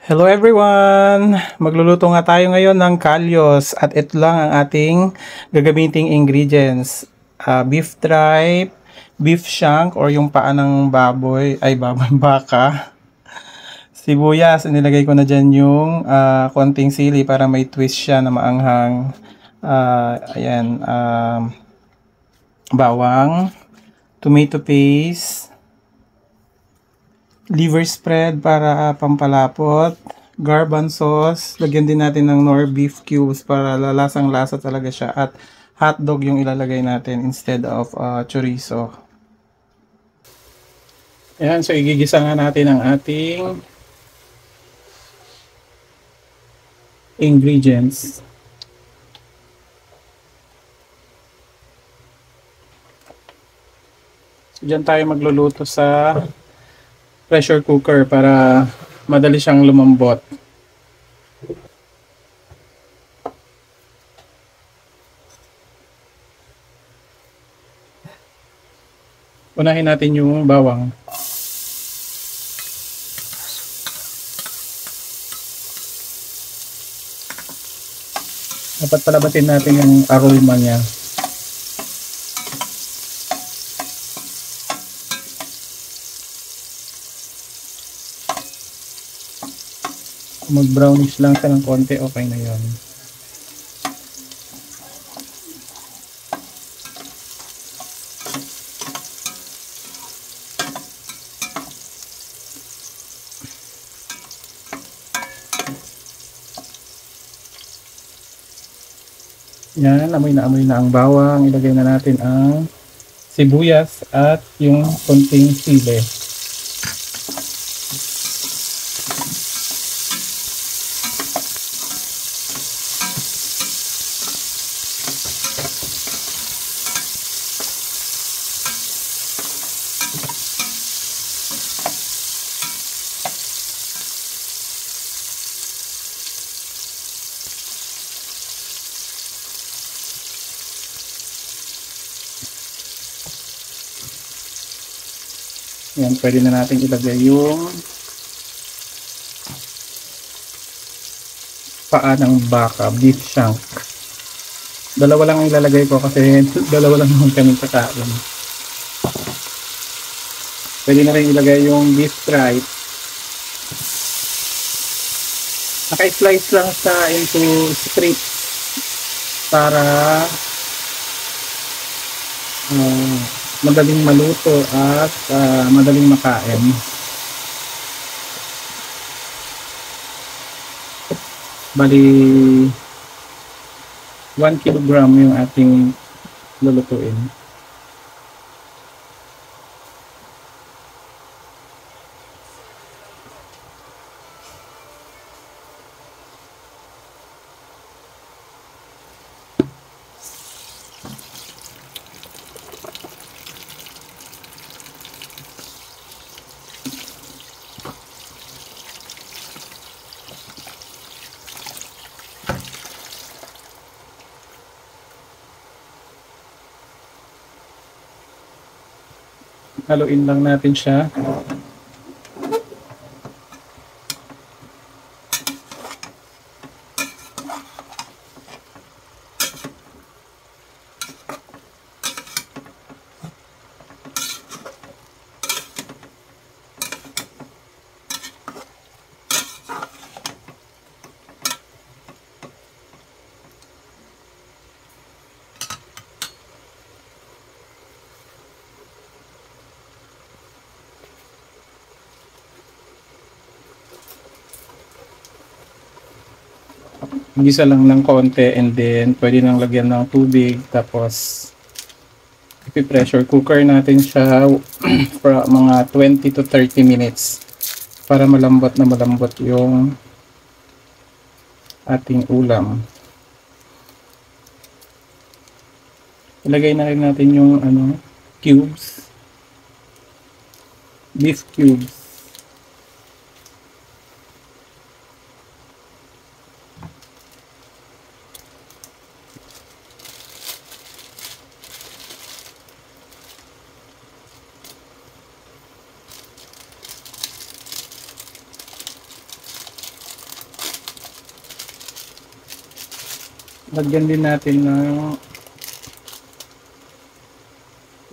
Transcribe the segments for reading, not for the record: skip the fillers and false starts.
Hello everyone! Magluluto nga tayo ngayon ng kalyos at ito lang ang ating gagamiting ingredients. Beef tripe, beef shank or yung paa ng baboy, baka, sibuyas, inilagay ko na dyan yung konting sili para may twist siya na maanghang. Bawang, tomato paste, liver spread para pampalapot, garbanzos, lagyan din natin ng nor beef cubes para lalasang lasa talaga siya, at hotdog yung ilalagay natin instead of chorizo. Ayan, so igigisa nga natin ang ating ingredients. So dyan tayo magluluto sa pressure cooker para madali siyang lumambot. Unahin natin yung bawang. Dapat palabatin natin yung aroma niya. Mag brownish lang siya ng konti, okay na yun. Yan, amoy na ang bawang. Ilagay na natin ang sibuyas at yung konting sili. Yan, pwede na natin ilagay yung paa ng baka, beef shank. Dalawa lang ang ilalagay ko kasi dalawa lang naman kami kakain. Pwede na rin ilagay yung beef tripe. Naka-slice lang siya into strips para madaling maluto at madaling makain. Bali 1 kilogram yung ating lulutuin. Haluin lang natin siya. Gisa lang ng konti and then pwede nang lagyan ng tubig, tapos i-pressure cooker natin siya for mga 20 to 30 minutes para malambot na malambot yung ating ulam. Ilagay na rin natin yung cubes, beef cubes. Lagyan din natin ng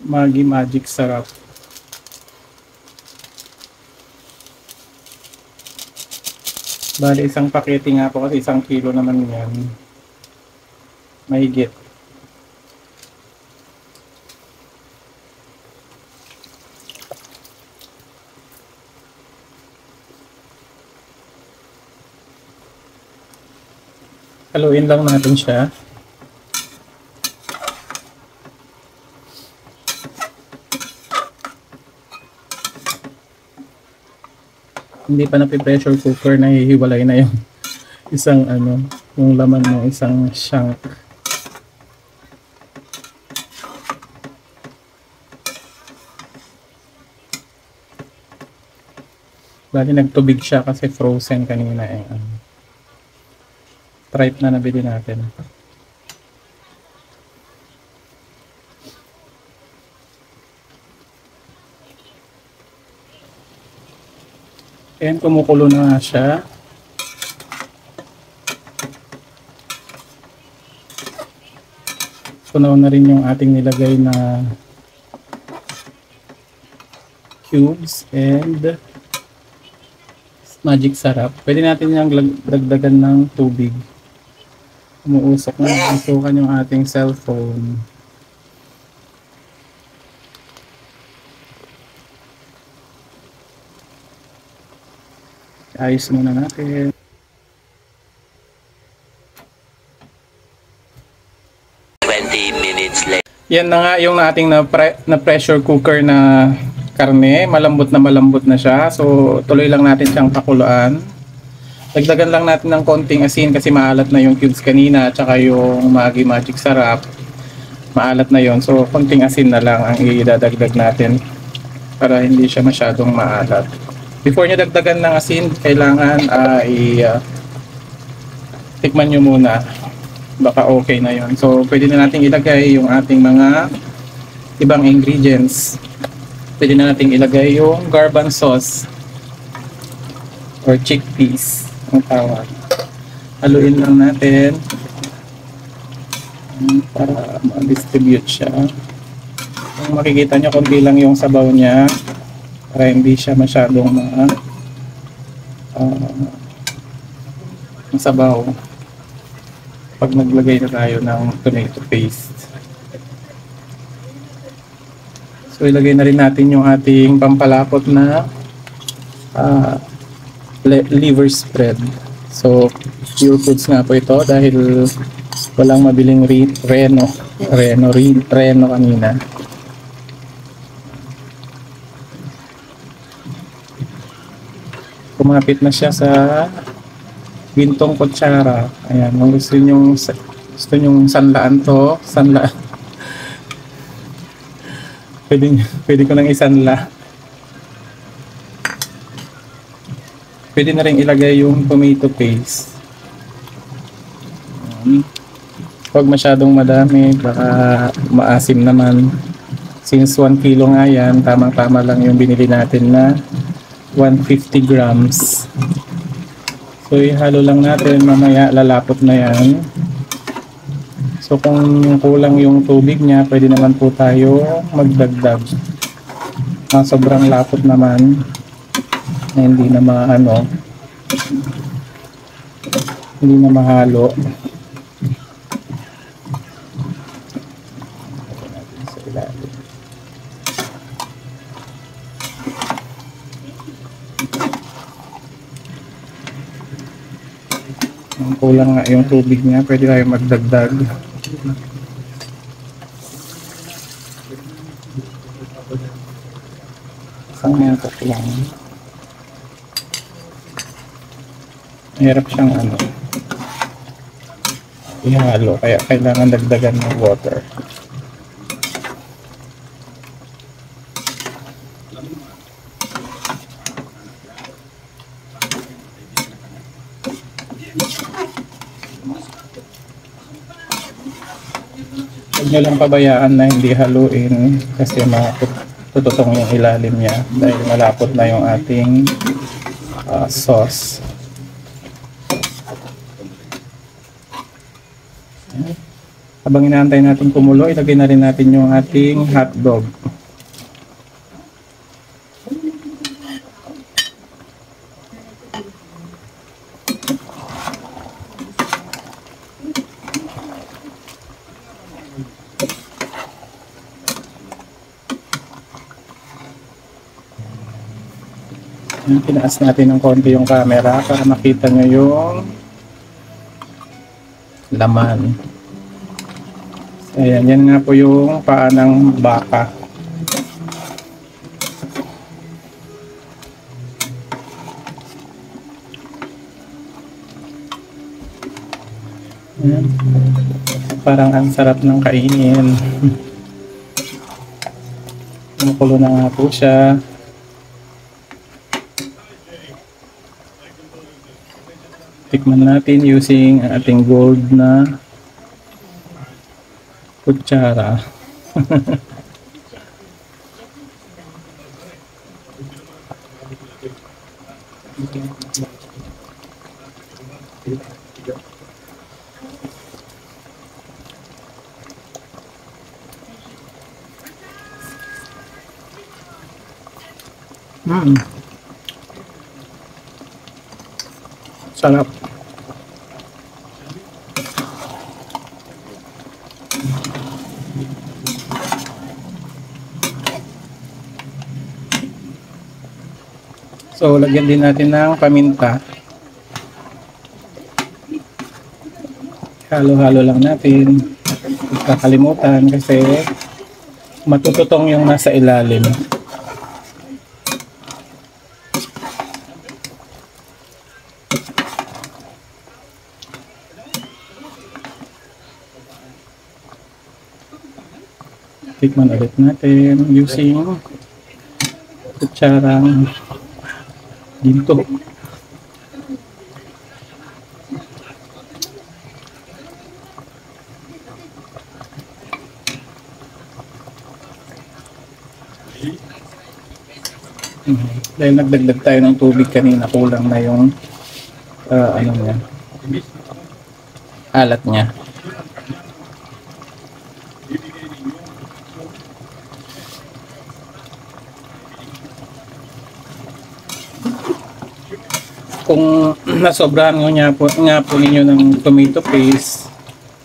Maggi Magic Sarap. Bali, isang pakete nga po kasi 1 kilo naman yan. Mahigit. Haluin lang natin siya. Hindi pa napi-pressure cooker, nahihiwalay na yung isang yung laman ng isang shank. Bali nagtubig siya kasi frozen kanina eh. Tripe na nabili natin. Ayan, kumukulo na nga siya. Tunaw na rin yung ating nilagay na cubes and magic sarap. Pwede natin yung dagdagan ng tubig. Umuusok na, usukan yung ating cellphone. Ayos muna natin. Yan na nga yung ating na pressure cooker na karne. Malambot na siya. So tuloy lang natin siyang pakuluan. Dagdagan lang natin ng konting asin kasi maalat na yung cubes kanina at saka yung Maggi Magic Sarap. Maalat na yon. So konting asin na lang ang idadagdag natin para hindi siya masyadong maalat. Before nyo dagdagan ng asin, kailangan tikman nyo muna. Baka okay na yon. So pwede na natin ilagay yung ating mga ibang ingredients. Pwede na natin ilagay yung garbanzo sauce or chickpeas ang tawag. Haluin lang natin para ma-distribute siya. Kung makikita nyo, konti lang yung sabaw niya para hindi siya masyadong sabaw pag naglagay na tayo ng tomato paste. So ilagay na rin natin yung ating pampalapot na liver spread. So pure foods nga po ito dahil walang mabiling reno kanina. Kumapit na siya sa gintong kutsara. Ayan, kung gusto nyong sanlaan to, sanlaan. Pwede ko nang isanla. Pwede na rin ilagay yung tomato paste. Huwag masyadong madami, baka maasim naman. Since 1 kilo nga yan, tamang-tama lang yung binili natin na 150 grams. So ihalo lang natin, mamaya lalapot na yan. So kung kulang yung tubig niya, pwede naman po tayo magdagdag. Sobrang lapot naman na hindi na hindi na mahalo. Kung kulang nga yung tubig niya, pwede tayo magdagdag. Isang mangkok lang. Mahirap siyang ihalo, kaya kailangan dagdagan ng water. Huwag nyo lang pabayaan na hindi haluin kasi matututong yung ilalim niya dahil malapot na yung ating sauce. Habang inaantay natin kumulo, ilagay na rin natin yung ating hotdog. Pinaas natin ng konti yung camera para makita nyo yung laman. Ayan, yan nga po yung paa ng baka. Ayan. Parang ang sarap ng kainin. Makulo na nga po siya. Tikman natin using ating gold na kutsara. Sarap. So, lagyan din natin ng paminta. Halo-halo lang natin. Huwag kakalimutan kasi matututong yung nasa ilalim. Tikman ulit natin using kutsarang ginto. Dahil nagdagdag tayo ng tubig kanina, kulang na yung ano niya, alat niya. Kung nasobrahan nga po ninyo ng tomato paste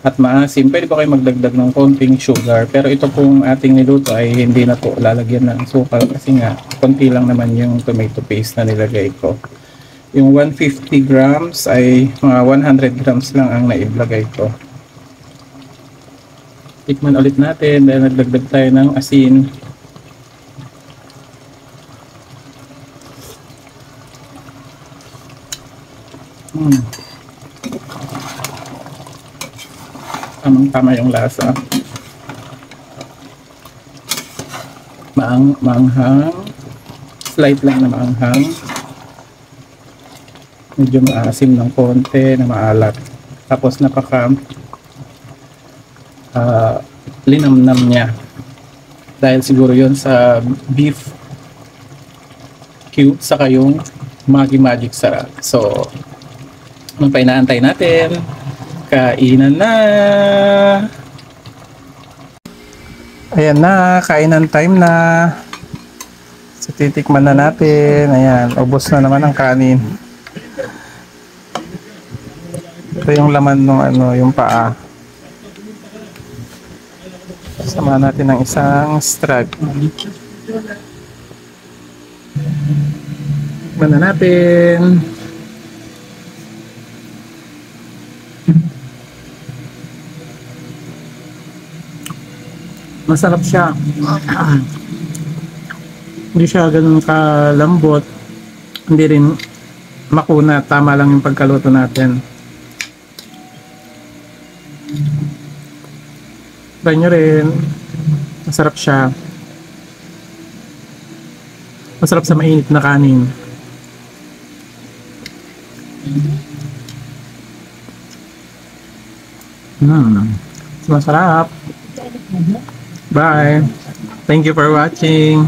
at maasim, pwede pa kayo magdagdag ng konting sugar. Pero ito pong ating niluto ay hindi na po lalagyan ng sukal kasi nga konti lang naman yung tomato paste na nilagay ko. Yung 150 grams ay mga 100 grams lang ang nailagay ko. Tikman ulit natin dahil nagdagdag tayo ng asin. Tamang-tama yung lasa. Maanghang. Slight lang na maanghang. Medyo maasim ng konti na maalat. Tapos napaka linamnam niya. Dahil siguro yon sa beef cube saka yung Maggi Magic sarap. So, nung pa inaantay natin, kainan na! Ayan na, kainan time na. So, titikman na natin. Ayan, ubos na naman ang kanin. Ito yung laman ng yung paa. Sama natin ng isang strag. Tikman na natin. Masarap siya. Hindi siya ganun kalambot. Hindi rin makuna. Tama lang yung pagkaluto natin. Try nyo rin. Masarap siya. Masarap sa mainit na kanin. Masarap. Bye. Thank you for watching.